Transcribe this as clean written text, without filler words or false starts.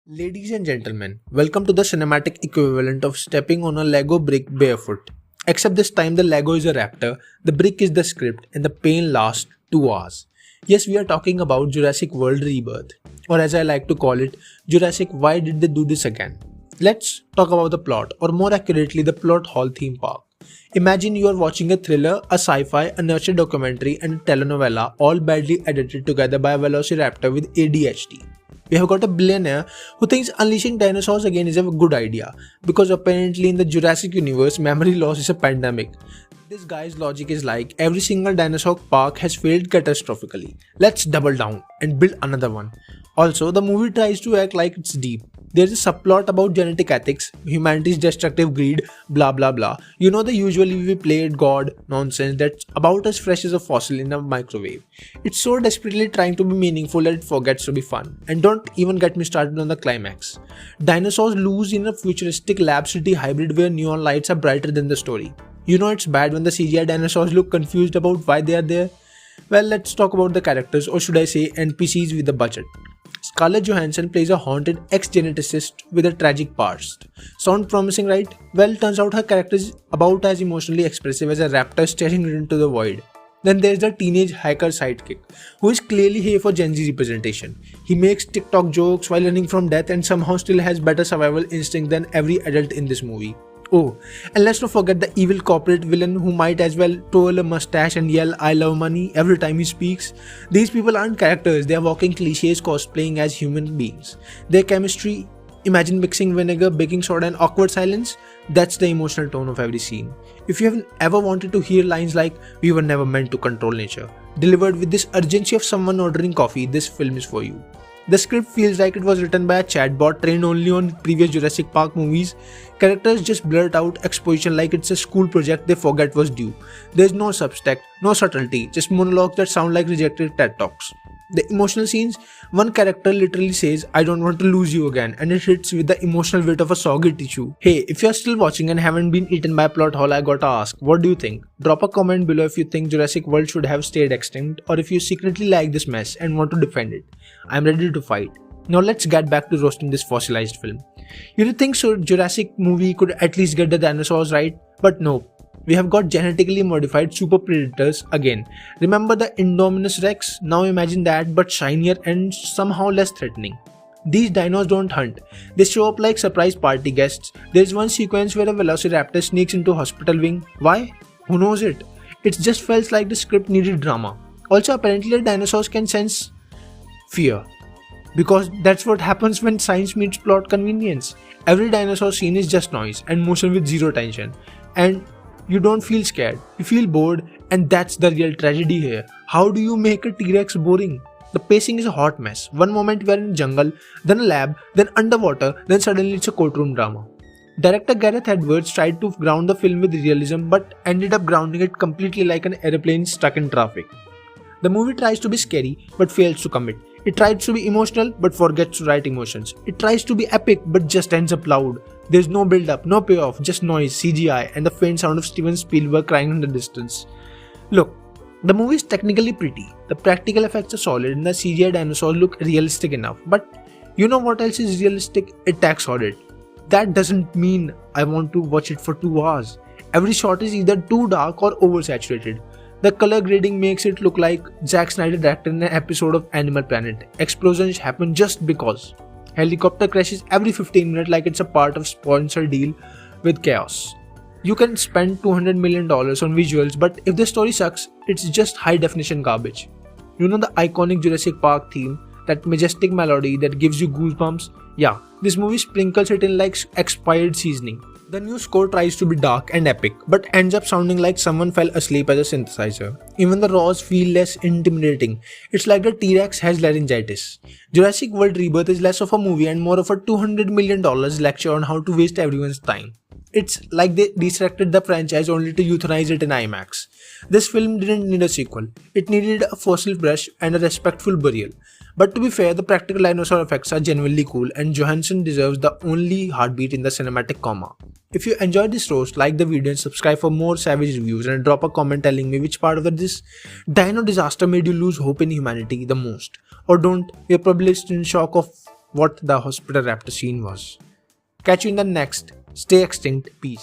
Ladies and gentlemen, welcome to the cinematic equivalent of stepping on a Lego brick barefoot. Except this time the Lego is a raptor, the brick is the script, and the pain lasts 2 hours. Yes, we are talking about Jurassic World Rebirth, or as I like to call it, Jurassic Why Did They Do This Again? Let's talk about the plot, or more accurately, the plot hole theme park. Imagine you are watching a thriller, a sci-fi, a nurture documentary, and a telenovela all badly edited together by a velociraptor with ADHD. We have got a billionaire who thinks unleashing dinosaurs again is a good idea because apparently in the Jurassic universe memory loss is a pandemic. This guy's logic is like every single dinosaur park has failed catastrophically. Let's double down and build another one. Also, the movie tries to act like it's deep. There's a subplot about genetic ethics, humanity's destructive greed, blah blah blah. You know the usually we played God nonsense that's about as fresh as a fossil in a microwave. It's so desperately trying to be meaningful that it forgets to be fun. And don't even get me started on the climax. Dinosaurs lose in a futuristic lab city hybrid where neon lights are brighter than the story. You know it's bad when the CGI dinosaurs look confused about why they are there. Well, let's talk about the characters, or should I say NPCs with a budget. Scarlett Johansson plays a haunted ex-geneticist with a tragic past. Sound promising, right? Well, turns out her character is about as emotionally expressive as a raptor staring into the void. Then there's the teenage hacker sidekick, who is clearly here for Gen Z representation. He makes TikTok jokes while running from death and somehow still has better survival instinct than every adult in this movie. Oh, and let's not forget the evil corporate villain who might as well twirl a mustache and yell "I love money" every time he speaks. These people aren't characters, they are walking cliches cosplaying as human beings. Their chemistry, imagine mixing vinegar, baking soda and awkward silence, that's the emotional tone of every scene. If you haven't ever wanted to hear lines like "we were never meant to control nature" delivered with this urgency of someone ordering coffee, this film is for you. The script feels like it was written by a chatbot trained only on previous Jurassic Park movies. Characters just blurt out exposition like it's a school project they forget was due. There's no subtext, no subtlety, just monologues that sound like rejected TED Talks. The emotional scenes, one character literally says, "I don't want to lose you again," and it hits with the emotional weight of a soggy tissue. Hey, if you're still watching and haven't been eaten by a plot hole, I gotta ask, what do you think? Drop a comment below if you think Jurassic World should have stayed extinct, or if you secretly like this mess and want to defend it. I'm ready to fight. Now let's get back to roasting this fossilized film. You would think so Jurassic movie could at least get the dinosaurs right, but no. We have got genetically modified super predators again. Remember the Indominus Rex? Now imagine that but shinier and somehow less threatening. These dinos don't hunt. They show up like surprise party guests. There's one sequence where a velociraptor sneaks into a hospital wing. Why? Who knows it? It just felt like the script needed drama. Also, apparently the dinosaurs can sense fear. Because that's what happens when science meets plot convenience. Every dinosaur scene is just noise and motion with zero tension. And you don't feel scared, you feel bored, and that's the real tragedy here. How do you make a T-Rex boring? The pacing is a hot mess. One moment we are in a jungle, then a lab, then underwater, then suddenly it's a courtroom drama. Director Gareth Edwards tried to ground the film with realism but ended up grounding it completely like an airplane stuck in traffic. The movie tries to be scary but fails to commit. It tries to be emotional but forgets to write emotions. It tries to be epic but just ends up loud. There's no build up, no payoff, just noise, CGI and the faint sound of Steven Spielberg crying in the distance. Look, the movie is technically pretty, the practical effects are solid and the CGI dinosaurs look realistic enough. But you know what else is realistic? Attacks audit. That doesn't mean I want to watch it for 2 hours. Every shot is either too dark or oversaturated. The color grading makes it look like Zack Snyder directed in an episode of Animal Planet. Explosions happen just because. Helicopter crashes every 15 minutes like it's a part of sponsored deal with chaos. You can spend $200 million on visuals, but if the story sucks, it's just high definition garbage. You know the iconic Jurassic Park theme, that majestic melody that gives you goosebumps? Yeah, this movie sprinkles it in like expired seasoning. The new score tries to be dark and epic, but ends up sounding like someone fell asleep as a synthesizer. Even the roars feel less intimidating. It's like the T-Rex has laryngitis. Jurassic World Rebirth is less of a movie and more of a $200 million lecture on how to waste everyone's time. It's like they resurrected the franchise only to euthanize it in IMAX. This film didn't need a sequel. It needed a fossil brush and a respectful burial. But to be fair, the practical dinosaur effects are genuinely cool and Johansson deserves the only heartbeat in the cinematic coma. If you enjoyed this roast, like the video and subscribe for more savage reviews and drop a comment telling me which part of this dino disaster made you lose hope in humanity the most. Or don't, you're probably still in shock of what the hospital raptor scene was. Catch you in the next. Stay extinct. Peace.